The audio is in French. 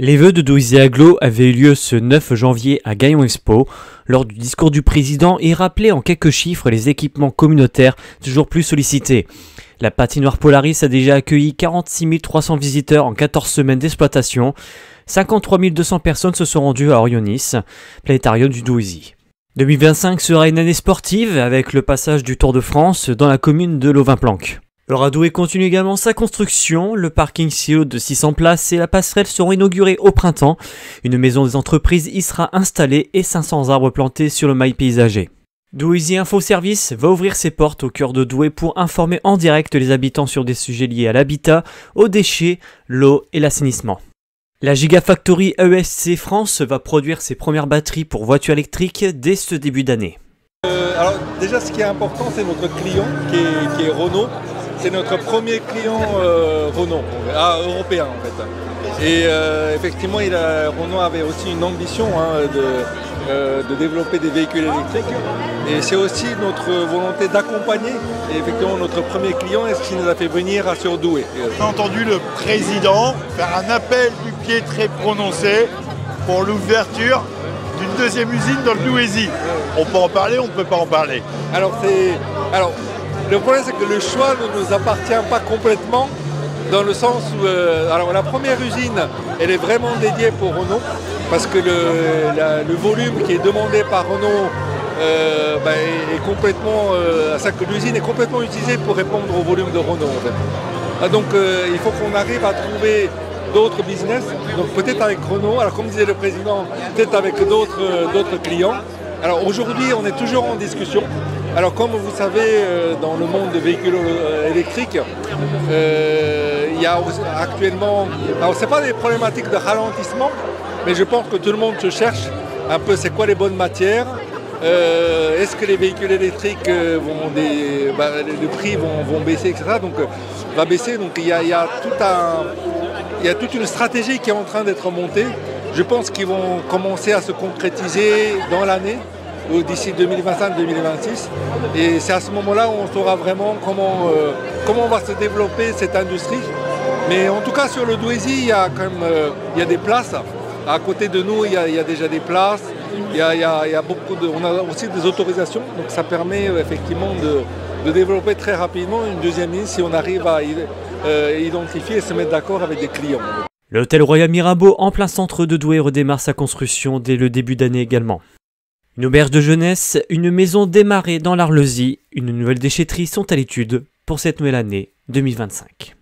Les vœux de Douizy Agglo avaient eu lieu ce 9 janvier à Gaillon Expo. Lors du discours du président, il rappelait en quelques chiffres les équipements communautaires toujours plus sollicités. La patinoire Polaris a déjà accueilli 46 300 visiteurs en 14 semaines d'exploitation. 53 200 personnes se sont rendues à Orionis, planétarium du Douizy. 2025 sera une année sportive avec le passage du Tour de France dans la commune de Lovin-Planck. Le Radoué continue également sa construction, le parking silo de 600 places et la passerelle seront inaugurés au printemps. Une maison des entreprises y sera installée et 500 arbres plantés sur le mail paysager. Douizy Info Service va ouvrir ses portes au cœur de Douai pour informer en direct les habitants sur des sujets liés à l'habitat, aux déchets, l'eau et l'assainissement. La Gigafactory ESC France va produire ses premières batteries pour voitures électriques dès ce début d'année. Alors déjà ce qui est important c'est notre client qui est Renault. C'est notre premier client Renault, européen en fait. Et effectivement, Renault avait aussi une ambition de développer des véhicules électriques. Et c'est aussi notre volonté d'accompagner effectivement notre premier client et ce qui nous a fait venir à Douai. On a entendu le président faire un appel du pied très prononcé pour l'ouverture d'une deuxième usine dans le Douaizy. On peut en parler, on ne peut pas en parler. Le problème c'est que le choix ne nous appartient pas complètement dans le sens où la première usine elle est vraiment dédiée pour Renault parce que le volume qui est demandé par Renault est complètement, l'usine est complètement utilisée pour répondre au volume de Renault en fait. Donc il faut qu'on arrive à trouver d'autres business, donc peut-être avec Renault, alors comme disait le président, peut-être avec d'autres clients. Alors aujourd'hui on est toujours en discussion. Alors comme vous savez, dans le monde des véhicules électriques, il y a actuellement, alors c'est pas des problématiques de ralentissement, mais je pense que tout le monde se cherche un peu c'est quoi les bonnes matières, est-ce que les véhicules électriques les prix vont baisser, etc. Donc va baisser, donc il y a toute une stratégie qui est en train d'être montée. Je pense qu'ils vont commencer à se concrétiser dans l'année, d'ici 2025-2026. Et c'est à ce moment-là où on saura vraiment comment va se développer cette industrie. Mais en tout cas, sur le Douaizy, il y a quand même il y a des places. À côté de nous, il y a déjà des places. On a aussi des autorisations. Donc ça permet effectivement de développer très rapidement une deuxième ligne si on arrive à identifier et se mettre d'accord avec des clients. L'hôtel Royal Mirabeau en plein centre de Douai redémarre sa construction dès le début d'année également. Une auberge de jeunesse, une maison démarrée dans l'Arlesie, une nouvelle déchetterie sont à l'étude pour cette nouvelle année 2025.